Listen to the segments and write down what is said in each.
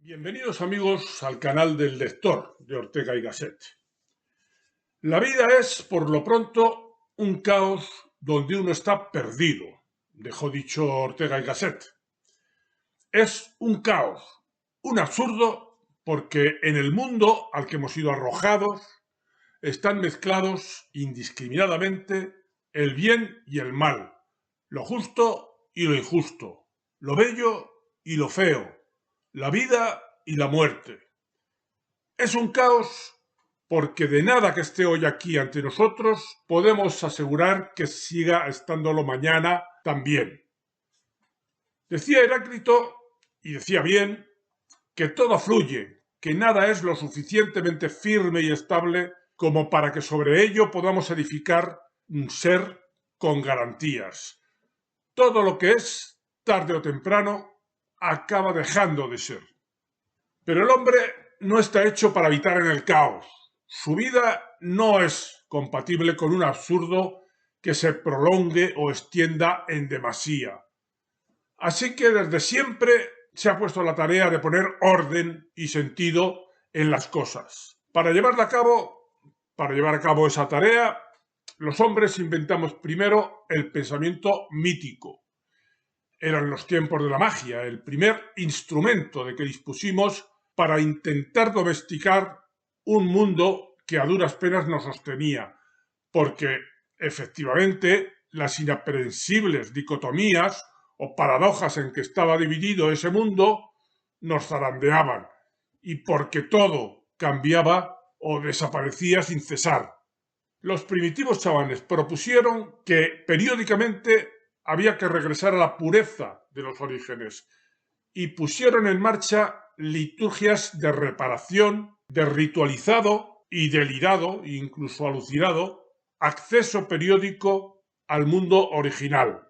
Bienvenidos amigos al canal del lector de Ortega y Gasset. La vida es, por lo pronto, un caos donde uno está perdido, dejó dicho Ortega y Gasset. Es un caos, un absurdo, porque en el mundo al que hemos sido arrojados están mezclados indiscriminadamente el bien y el mal, lo justo y lo injusto, lo bello y lo feo, la vida y la muerte. Es un caos porque de nada que esté hoy aquí ante nosotros podemos asegurar que siga estándolo mañana también. Decía Heráclito, y decía bien, que todo fluye, que nada es lo suficientemente firme y estable como para que sobre ello podamos edificar un ser con garantías. Todo lo que es, tarde o temprano, acaba dejando de ser. Pero el hombre no está hecho para habitar en el caos. Su vida no es compatible con un absurdo que se prolongue o extienda en demasía. Así que desde siempre se ha puesto la tarea de poner orden y sentido en las cosas. Para llevar a cabo esa tarea, los hombres inventamos primero el pensamiento mítico. Eran los tiempos de la magia, el primer instrumento de que dispusimos para intentar domesticar un mundo que a duras penas nos sostenía, porque efectivamente las inaprensibles dicotomías o paradojas en que estaba dividido ese mundo nos zarandeaban, y porque todo cambiaba o desaparecía sin cesar. Los primitivos chamanes propusieron que periódicamente había que regresar a la pureza de los orígenes y pusieron en marcha liturgias de reparación, de ritualizado y delirado, incluso alucinado, acceso periódico al mundo original,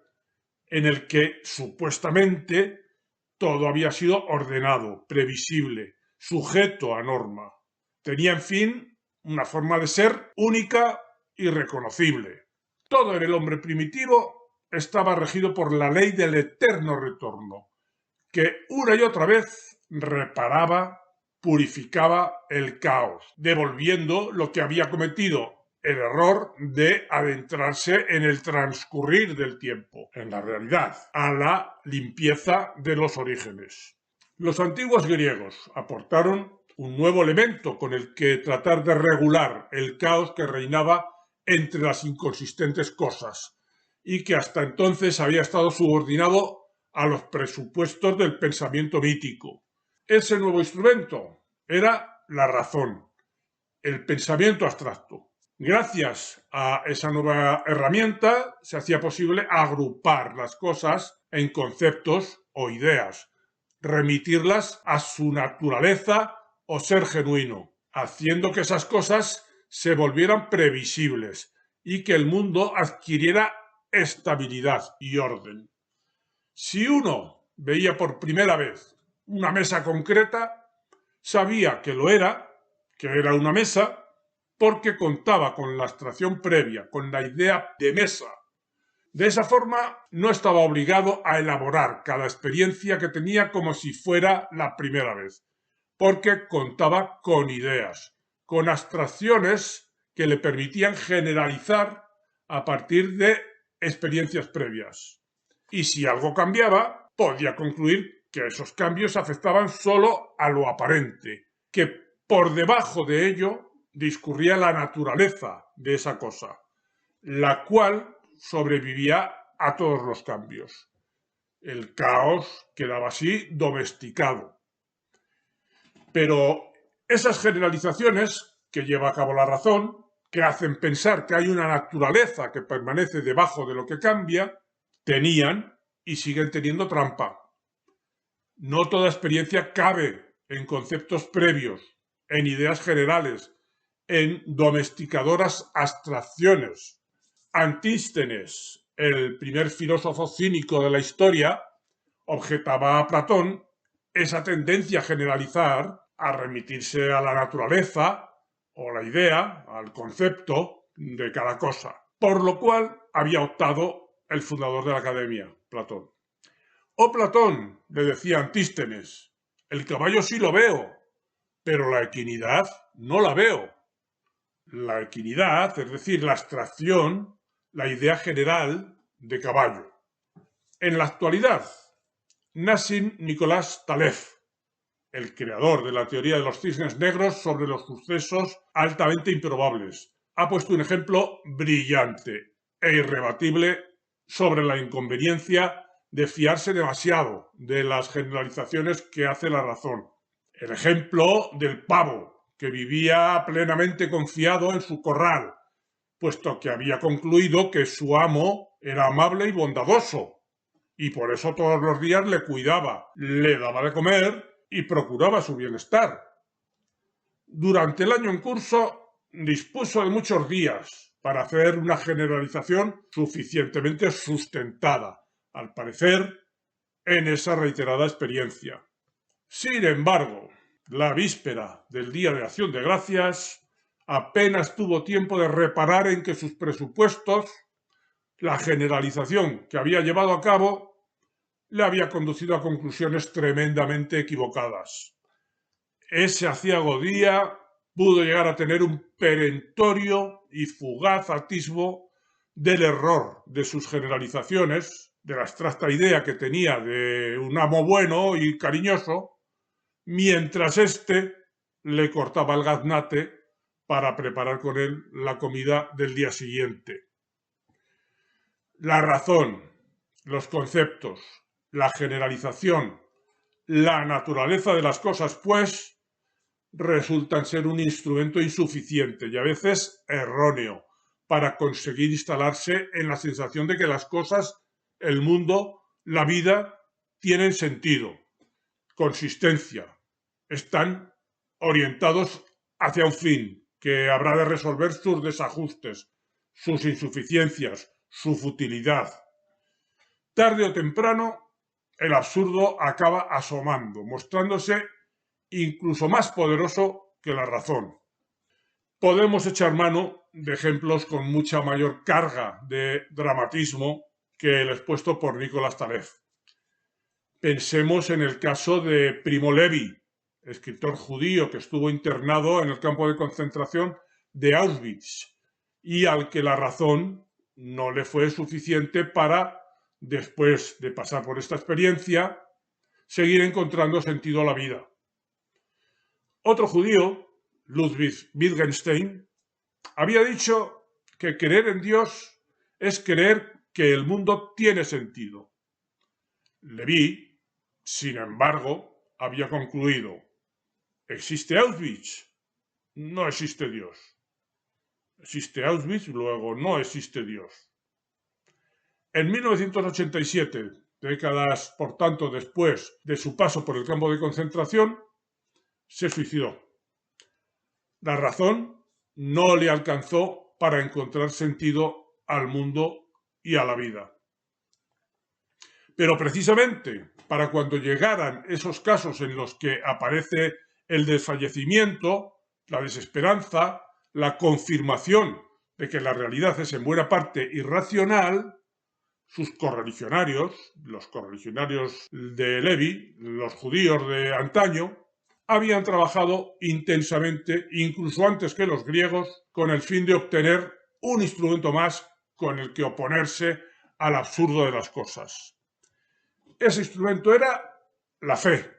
en el que supuestamente todo había sido ordenado, previsible, sujeto a norma. Tenía, en fin, una forma de ser única y reconocible. Todo en el hombre primitivo estaba regido por la ley del eterno retorno, que una y otra vez reparaba, purificaba el caos, devolviendo lo que había cometido el error de adentrarse en el transcurrir del tiempo, en la realidad, a la limpieza de los orígenes. Los antiguos griegos aportaron un nuevo elemento con el que tratar de regular el caos que reinaba entre las inconsistentes cosas y que hasta entonces había estado subordinado a los presupuestos del pensamiento mítico. Ese nuevo instrumento era la razón, el pensamiento abstracto. Gracias a esa nueva herramienta se hacía posible agrupar las cosas en conceptos o ideas, remitirlas a su naturaleza o ser genuino, haciendo que esas cosas se volvieran previsibles y que el mundo adquiriera estabilidad y orden. Si uno veía por primera vez una mesa concreta, sabía que era una mesa, porque contaba con la abstracción previa, con la idea de mesa. De esa forma, no estaba obligado a elaborar cada experiencia que tenía como si fuera la primera vez, porque contaba con ideas, con abstracciones que le permitían generalizar a partir de experiencias previas. Y si algo cambiaba, podía concluir que esos cambios afectaban solo a lo aparente, que por debajo de ello discurría la naturaleza de esa cosa, la cual sobrevivía a todos los cambios. El caos quedaba así domesticado. Pero esas generalizaciones que lleva a cabo la razón, que hacen pensar que hay una naturaleza que permanece debajo de lo que cambia, tenían y siguen teniendo trampa. No toda experiencia cabe en conceptos previos, en ideas generales, en domesticadoras abstracciones. Antístenes, el primer filósofo cínico de la historia, objetaba a Platón esa tendencia a generalizar, a remitirse a la naturaleza o la idea, al concepto de cada cosa, por lo cual había optado el fundador de la academia, Platón. Oh Platón, le decía Antístenes, El caballo sí lo veo, pero la equinidad no la veo. La equinidad, es decir, la abstracción, la idea general de caballo. En la actualidad, Nassim Nicolás Taleb, el creador de la teoría de los cisnes negros sobre los sucesos altamente improbables, ha puesto un ejemplo brillante e irrebatible sobre la inconveniencia de fiarse demasiado de las generalizaciones que hace la razón. El ejemplo del pavo, que vivía plenamente confiado en su corral, puesto que había concluido que su amo era amable y bondadoso, y por eso todos los días le cuidaba, le daba de comer y procuraba su bienestar. Durante el año en curso dispuso de muchos días para hacer una generalización suficientemente sustentada, al parecer, en esa reiterada experiencia. Sin embargo, la víspera del Día de Acción de Gracias apenas tuvo tiempo de reparar en que sus presupuestos, la generalización que había llevado a cabo, le había conducido a conclusiones tremendamente equivocadas. Ese aciago día pudo llegar a tener un perentorio y fugaz atisbo del error de sus generalizaciones, de la abstracta idea que tenía de un amo bueno y cariñoso, mientras éste le cortaba el gaznate para preparar con él la comida del día siguiente. La razón, los conceptos, la generalización, la naturaleza de las cosas, pues, resultan ser un instrumento insuficiente y a veces erróneo para conseguir instalarse en la sensación de que las cosas, el mundo, la vida, tienen sentido, consistencia, están orientados hacia un fin que habrá de resolver sus desajustes, sus insuficiencias, su futilidad. Tarde o temprano, el absurdo acaba asomando, mostrándose incluso más poderoso que la razón. Podemos echar mano de ejemplos con mucha mayor carga de dramatismo que el expuesto por Nicolás Taleb. Pensemos en el caso de Primo Levi, escritor judío que estuvo internado en el campo de concentración de Auschwitz y al que la razón no le fue suficiente para, después de pasar por esta experiencia, seguir encontrando sentido a la vida. Otro judío, Ludwig Wittgenstein, había dicho que creer en Dios es creer que el mundo tiene sentido. Levi, sin embargo, había concluido: ¿existe Auschwitz? No existe Dios. Existe Auschwitz, luego no existe Dios. En 1987, décadas por tanto después de su paso por el campo de concentración, se suicidó. La razón no le alcanzó para encontrar sentido al mundo y a la vida. Pero precisamente para cuando llegaran esos casos en los que aparece el desfallecimiento, la desesperanza, la confirmación de que la realidad es en buena parte irracional, sus correligionarios, los correligionarios de Levi, los judíos de antaño, habían trabajado intensamente, incluso antes que los griegos, con el fin de obtener un instrumento más con el que oponerse al absurdo de las cosas. Ese instrumento era la fe.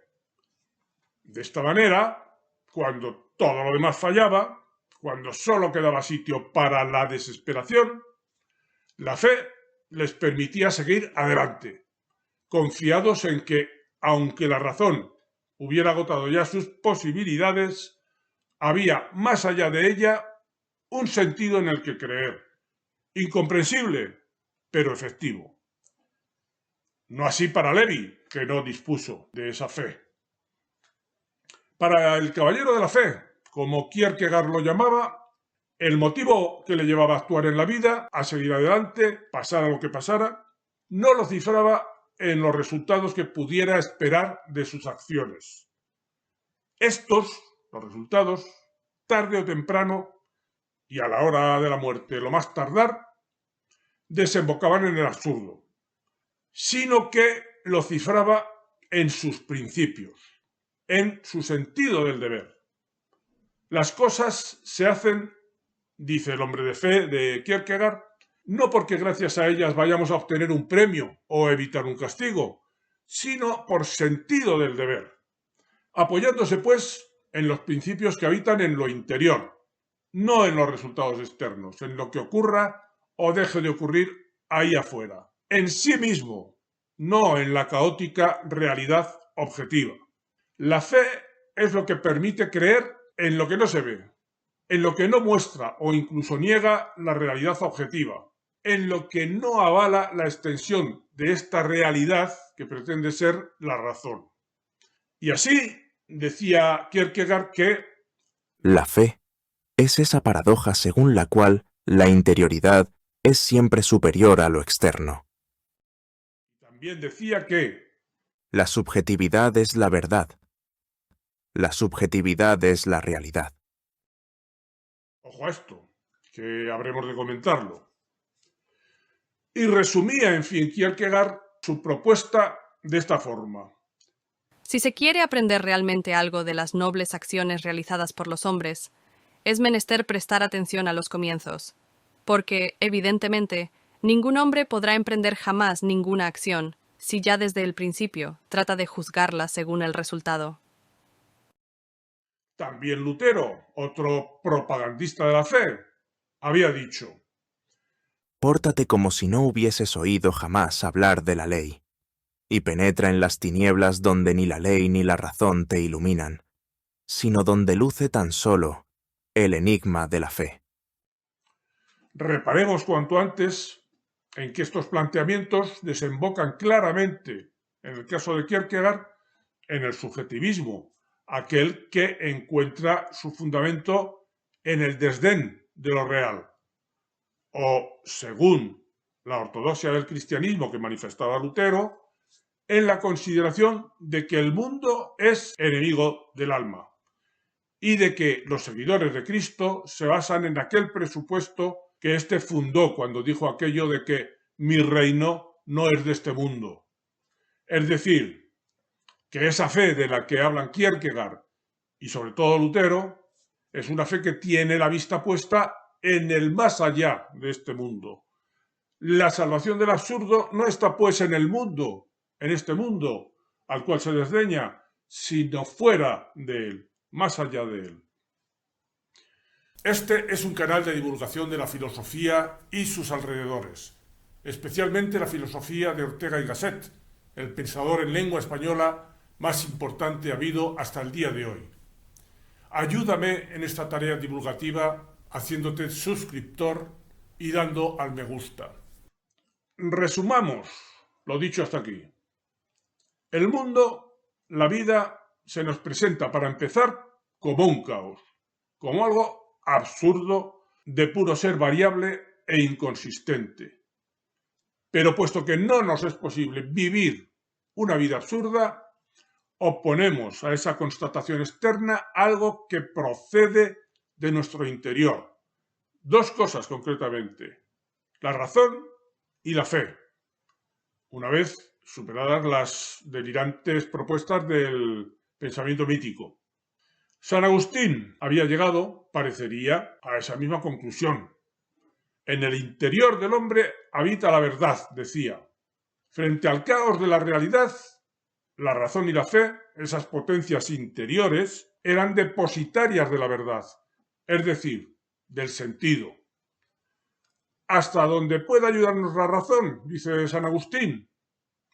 De esta manera, cuando todo lo demás fallaba, cuando solo quedaba sitio para la desesperación, la fe les permitía seguir adelante, confiados en que, aunque la razón hubiera agotado ya sus posibilidades, había más allá de ella un sentido en el que creer, incomprensible, pero efectivo. No así para Levi, que no dispuso de esa fe. Para el caballero de la fe, como Kierkegaard lo llamaba, el motivo que le llevaba a actuar en la vida, a seguir adelante, pasara lo que pasara, no lo cifraba en los resultados que pudiera esperar de sus acciones. Estos, los resultados, tarde o temprano, y a la hora de la muerte lo más tardar, desembocaban en el absurdo, sino que lo cifraba en sus principios. en su sentido del deber. Las cosas se hacen, dice el hombre de fe de Kierkegaard, no porque gracias a ellas vayamos a obtener un premio o evitar un castigo, sino por sentido del deber, apoyándose pues en los principios que habitan en lo interior, no en los resultados externos, en lo que ocurra o deje de ocurrir ahí afuera, en sí mismo, no en la caótica realidad objetiva. La fe es lo que permite creer en lo que no se ve, en lo que no muestra o incluso niega la realidad objetiva, en lo que no avala la extensión de esta realidad que pretende ser la razón. Y así decía Kierkegaard que la fe es esa paradoja según la cual la interioridad es siempre superior a lo externo. también decía que La subjetividad es la verdad. La subjetividad es la realidad. ojo a esto, que habremos de comentarlo. Y resumía, en fin, Kierkegaard su propuesta de esta forma. Si se quiere aprender realmente algo de las nobles acciones realizadas por los hombres, es menester prestar atención a los comienzos, porque, evidentemente, ningún hombre podrá emprender jamás ninguna acción, si ya desde el principio trata de juzgarla según el resultado. También Lutero, otro propagandista de la fe, había dicho: Pórtate como si no hubieses oído jamás hablar de la ley, y penetra en las tinieblas donde ni la ley ni la razón te iluminan, sino donde luce tan solo el enigma de la fe. reparemos cuanto antes en que estos planteamientos desembocan claramente, en el caso de Kierkegaard, en el subjetivismo, aquel que encuentra su fundamento en el desdén de lo real, o, según la ortodoxia del cristianismo que manifestaba Lutero, en la consideración de que el mundo es enemigo del alma y de que los seguidores de Cristo se basan en aquel presupuesto que éste fundó cuando dijo aquello de que mi reino no es de este mundo. Es decir, que esa fe de la que hablan Kierkegaard y sobre todo Lutero es una fe que tiene la vista puesta en el más allá de este mundo. La salvación del absurdo no está pues en el mundo, en este mundo al cual se desdeña, sino fuera de él, más allá de él. Este es un canal de divulgación de la filosofía y sus alrededores, especialmente la filosofía de Ortega y Gasset, el pensador en lengua española más importante habido hasta el día de hoy. Ayúdame en esta tarea divulgativa haciéndote suscriptor y dando al me gusta. Resumamos lo dicho hasta aquí. El mundo, la vida, se nos presenta para empezar como un caos, como algo absurdo, de puro ser variable e inconsistente. Pero puesto que no nos es posible vivir una vida absurda, oponemos a esa constatación externa algo que procede de nuestro interior. Dos cosas concretamente: la razón y la fe. Una vez superadas las delirantes propuestas del pensamiento mítico. San Agustín había llegado, parecería, a esa misma conclusión. En el interior del hombre habita la verdad, decía. Frente al caos de la realidad, la razón y la fe, esas potencias interiores, eran depositarias de la verdad, es decir, del sentido. Hasta donde pueda ayudarnos la razón, dice San Agustín,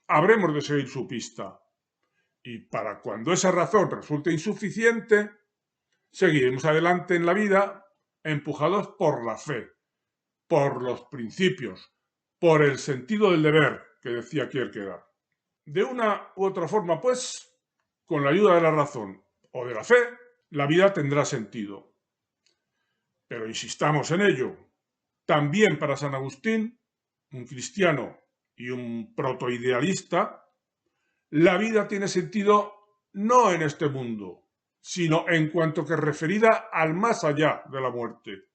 habremos de seguir su pista. Y para cuando esa razón resulte insuficiente, seguiremos adelante en la vida empujados por la fe, por los principios, por el sentido del deber, que decía Kierkegaard. De una u otra forma, pues, con la ayuda de la razón o de la fe, la vida tendrá sentido. Pero insistamos en ello. También para San Agustín, un cristiano y un protoidealista, la vida tiene sentido no en este mundo, sino en cuanto que referida al más allá de la muerte.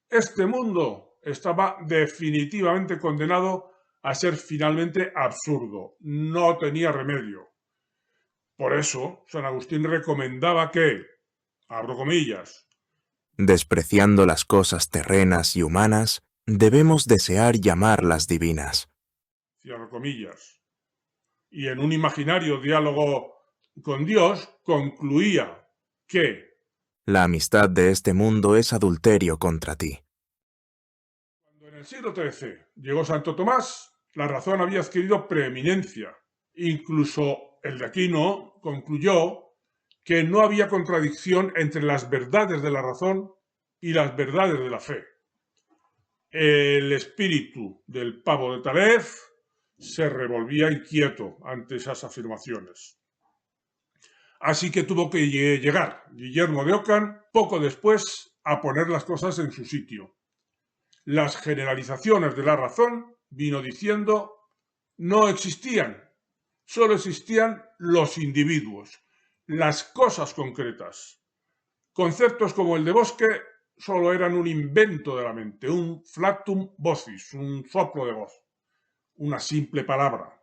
Este mundo estaba definitivamente condenado a ser finalmente absurdo, no tenía remedio. Por eso, San Agustín recomendaba que, abro comillas, despreciando las cosas terrenas y humanas, debemos desear llamarlas divinas. cierro comillas, y en un imaginario diálogo con Dios concluía que la amistad de este mundo es adulterio contra ti. Cuando en el siglo XIII llegó Santo Tomás, la razón había adquirido preeminencia. Incluso el de Aquino concluyó que no había contradicción entre las verdades de la razón y las verdades de la fe. El espíritu del pavo de Taref se revolvía inquieto ante esas afirmaciones. Así que tuvo que llegar Guillermo de Ockham poco después a poner las cosas en su sitio. Las generalizaciones de la razón, vino diciendo, no existían, solo existían los individuos, las cosas concretas. Conceptos como el de bosque solo eran un invento de la mente, un flatum vocis, un soplo de voz, una simple palabra.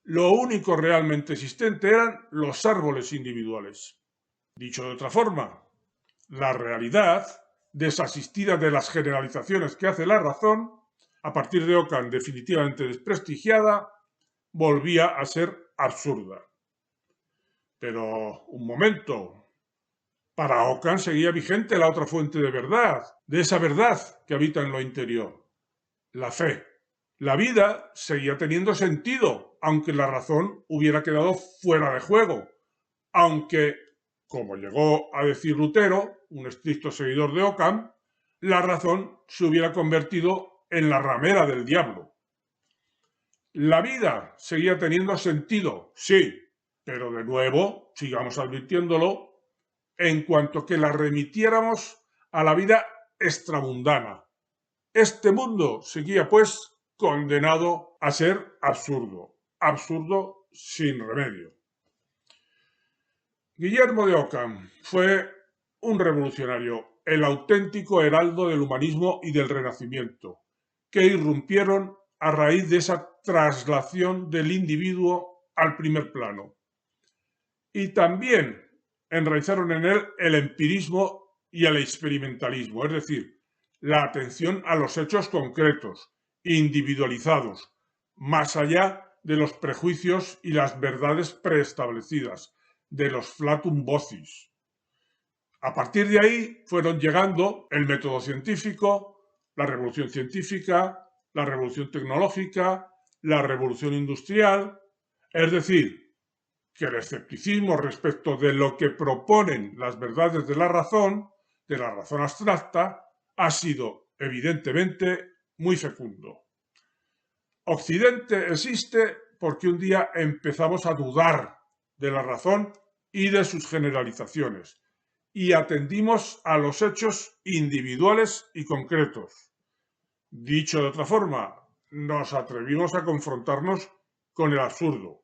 Lo único realmente existente eran los árboles individuales. Dicho de otra forma, la realidad, desasistida de las generalizaciones que hace la razón, a partir de Ockham definitivamente desprestigiada, volvía a ser absurda. Pero, un momento, para Ockham seguía vigente la otra fuente de verdad, de esa verdad que habita en lo interior, la fe. La vida seguía teniendo sentido, aunque la razón hubiera quedado fuera de juego, aunque, como llegó a decir Lutero, un estricto seguidor de Ockham, la razón se hubiera convertido en la ramera del diablo. La vida seguía teniendo sentido, sí, pero de nuevo, sigamos advirtiéndolo, en cuanto que la remitiéramos a la vida extramundana. Este mundo seguía, pues, condenado a ser absurdo, absurdo sin remedio. Guillermo de Ockham fue un revolucionario, el auténtico heraldo del humanismo y del Renacimiento, que irrumpieron a raíz de esa traslación del individuo al primer plano. Y también enraizaron en él el empirismo y el experimentalismo, es decir, la atención a los hechos concretos, individualizados, más allá de los prejuicios y las verdades preestablecidas, de los flatum vocis. A partir de ahí fueron llegando el método científico, la revolución científica, la revolución tecnológica, la revolución industrial, es decir, que el escepticismo respecto de lo que proponen las verdades de la razón abstracta, ha sido, evidentemente, muy fecundo. Occidente existe porque un día empezamos a dudar de la razón y de sus generalizaciones, y atendimos a los hechos individuales y concretos. Dicho de otra forma, nos atrevimos a confrontarnos con el absurdo.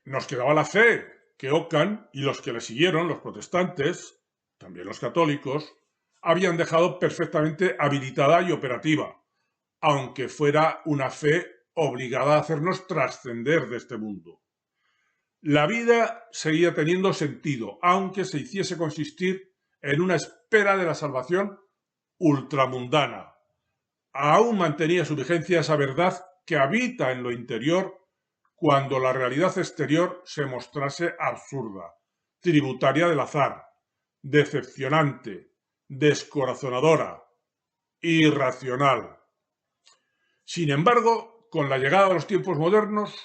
Nos quedaba la fe, que Ockham y los que le siguieron, los protestantes, también los católicos, habían dejado perfectamente habilitada y operativa, aunque fuera una fe obligada a hacernos trascender de este mundo. La vida seguía teniendo sentido, aunque se hiciese consistir en una espera de la salvación ultramundana. Aún mantenía su vigencia esa verdad que habita en lo interior cuando la realidad exterior se mostrase absurda, tributaria del azar, decepcionante, descorazonadora, irracional. Sin embargo, con la llegada de los tiempos modernos,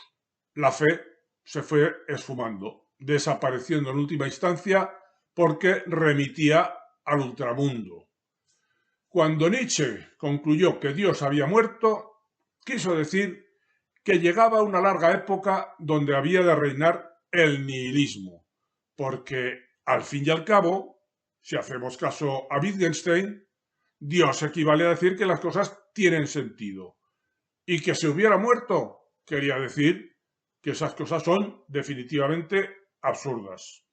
la fe se fue esfumando, desapareciendo en última instancia porque remitía al ultramundo. Cuando Nietzsche concluyó que Dios había muerto, quiso decir que llegaba una larga época donde había de reinar el nihilismo, porque, al fin y al cabo, si hacemos caso a Wittgenstein, Dios equivale a decir que las cosas tienen sentido, y que se hubiera muerto quería decir que esas cosas son definitivamente absurdas.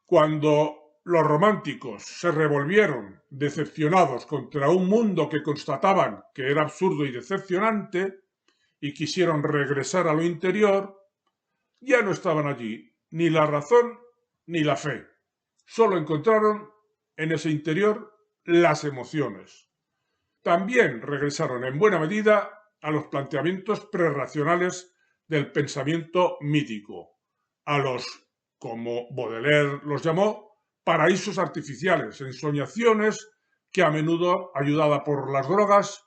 Cuando los románticos se revolvieron decepcionados contra un mundo que constataban que era absurdo y decepcionante y quisieron regresar a lo interior, ya no estaban allí ni la razón ni la fe. Solo encontraron en ese interior las emociones. También regresaron en buena medida a los planteamientos prerracionales del pensamiento mítico, a los, como Baudelaire los llamó, paraísos artificiales, ensoñaciones que a menudo, ayudada por las drogas,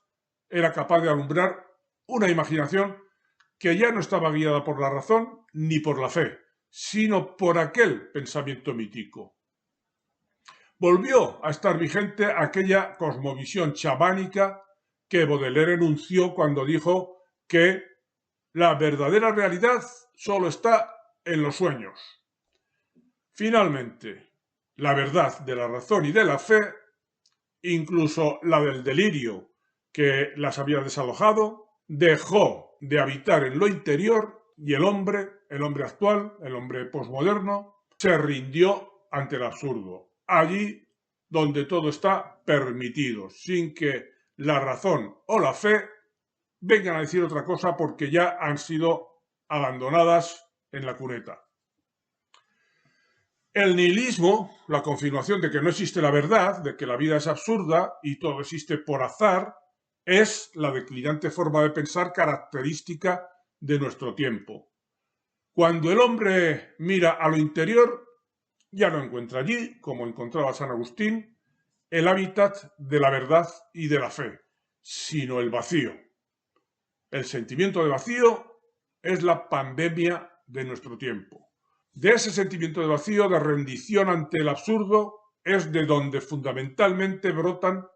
era capaz de alumbrar una imaginación que ya no estaba guiada por la razón ni por la fe, sino por aquel pensamiento mítico. Volvió a estar vigente aquella cosmovisión chamánica que Baudelaire enunció cuando dijo que la verdadera realidad solo está en los sueños. Finalmente, la verdad de la razón y de la fe, incluso la del delirio que las había desalojado, dejó de habitar en lo interior y el hombre actual, el hombre posmoderno, se rindió ante el absurdo. Allí donde todo está permitido, sin que la razón o la fe vengan a decir otra cosa porque ya han sido abandonadas en la cuneta. El nihilismo, la confirmación de que no existe la verdad, de que la vida es absurda y todo existe por azar, es la declinante forma de pensar característica de nuestro tiempo. Cuando el hombre mira a lo interior, ya no encuentra allí, como encontraba San Agustín, el hábitat de la verdad y de la fe, sino el vacío. El sentimiento de vacío es la pandemia de nuestro tiempo. De ese sentimiento de vacío, de rendición ante el absurdo, es de donde fundamentalmente brotan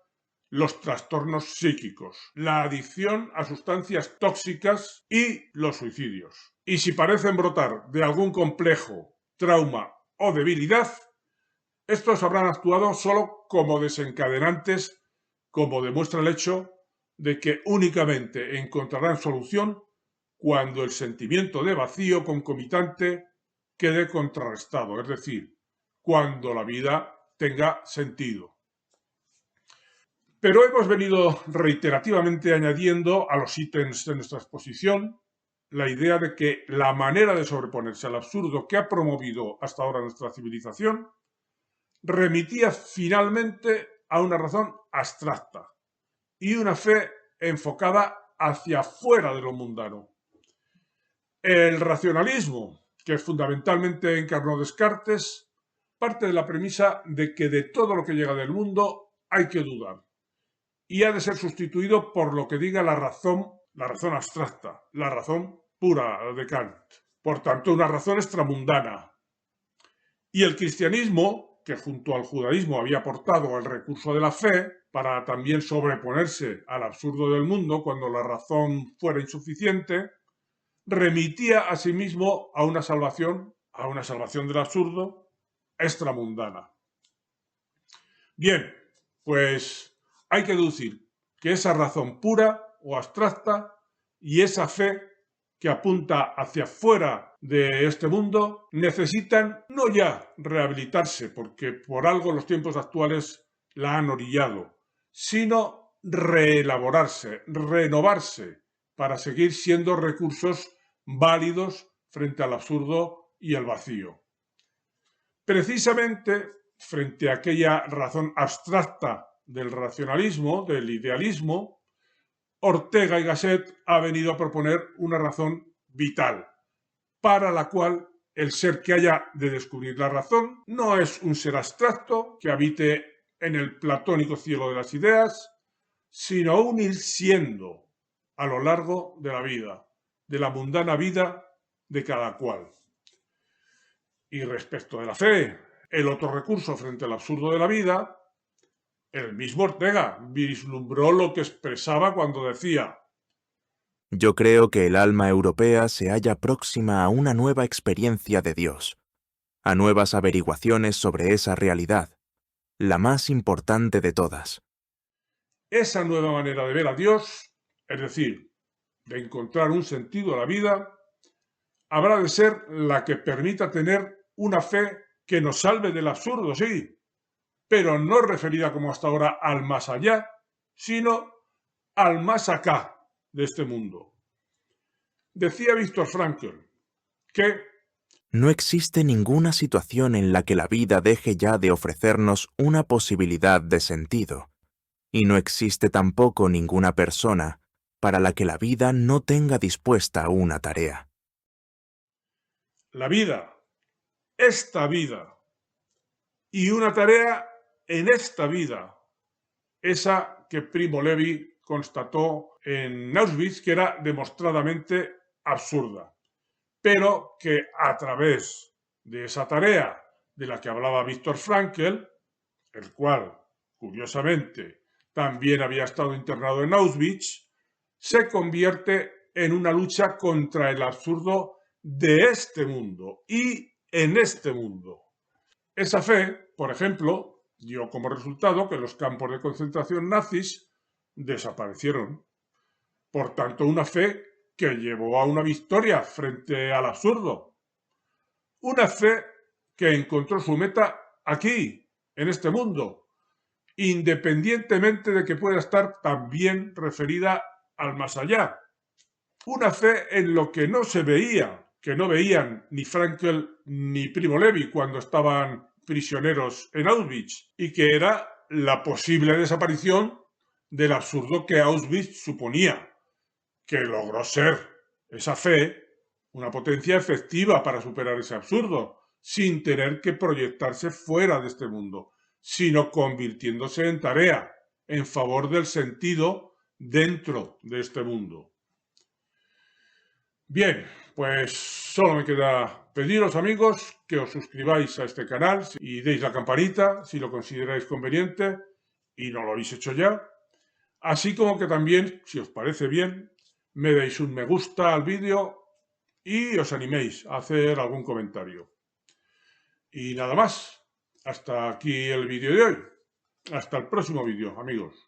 los trastornos psíquicos, la adicción a sustancias tóxicas y los suicidios. Y si parecen brotar de algún complejo, trauma o debilidad, estos habrán actuado solo como desencadenantes, como demuestra el hecho de que únicamente encontrarán solución cuando el sentimiento de vacío concomitante quede contrarrestado, es decir, cuando la vida tenga sentido. Pero hemos venido reiterativamente añadiendo a los ítems de nuestra exposición la idea de que la manera de sobreponerse al absurdo que ha promovido hasta ahora nuestra civilización remitía finalmente a una razón abstracta y una fe enfocada hacia fuera de lo mundano. El racionalismo, que fundamentalmente encarnó Descartes, parte de la premisa de que de todo lo que llega del mundo hay que dudar y ha de ser sustituido por lo que diga la razón abstracta, la razón pura de Kant. Por tanto, una razón extramundana. Y el cristianismo, que junto al judaísmo había aportado el recurso de la fe para también sobreponerse al absurdo del mundo cuando la razón fuera insuficiente, remitía asimismo a una salvación del absurdo extramundana. Bien, pues hay que deducir que esa razón pura o abstracta y esa fe que apunta hacia fuera de este mundo necesitan no ya rehabilitarse, porque por algo los tiempos actuales la han orillado, sino reelaborarse, renovarse, para seguir siendo recursos válidos frente al absurdo y el vacío. Precisamente frente a aquella razón abstracta del racionalismo, del idealismo, Ortega y Gasset ha venido a proponer una razón vital, para la cual el ser que haya de descubrir la razón no es un ser abstracto que habite en el platónico cielo de las ideas, sino un ir siendo a lo largo de la vida, de la mundana vida de cada cual. Y respecto de la fe, el otro recurso frente al absurdo de la vida, el mismo Ortega vislumbró lo que expresaba cuando decía: yo creo que el alma europea se halla próxima a una nueva experiencia de Dios, a nuevas averiguaciones sobre esa realidad, la más importante de todas. Esa nueva manera de ver a Dios, es decir, de encontrar un sentido a la vida, habrá de ser la que permita tener una fe que nos salve del absurdo, sí, pero no referida como hasta ahora al más allá, sino al más acá de este mundo. Decía Viktor Frankl: que No existe ninguna situación en la que la vida deje ya de ofrecernos una posibilidad de sentido, y no existe tampoco ninguna persona para la que la vida no tenga dispuesta una tarea. la vida, esta vida, y una tarea en esta vida, esa que Primo Levi constató en Auschwitz que era demostradamente absurda, pero que a través de esa tarea de la que hablaba Viktor Frankl, el cual, curiosamente, también había estado internado en Auschwitz, se convierte en una lucha contra el absurdo de este mundo y en este mundo. Esa fe, por ejemplo, dio como resultado que los campos de concentración nazis desaparecieron. Por tanto, una fe que llevó a una victoria frente al absurdo. Una fe que encontró su meta aquí, en este mundo, independientemente de que pueda estar también referida al más allá. Una fe en lo que no se veía, que no veían ni Frankl ni Primo Levi cuando estaban prisioneros en Auschwitz, y que era la posible desaparición del absurdo que Auschwitz suponía, que logró ser esa fe una potencia efectiva para superar ese absurdo, sin tener que proyectarse fuera de este mundo, sino convirtiéndose en tarea en favor del sentido dentro de este mundo. Bien, pues solo me queda pediros, amigos, que os suscribáis a este canal y deis la campanita si lo consideráis conveniente y no lo habéis hecho ya, así como que también, si os parece bien, me deis un me gusta al vídeo y os animéis a hacer algún comentario. Y nada más, hasta aquí el vídeo de hoy. Hasta el próximo vídeo, amigos.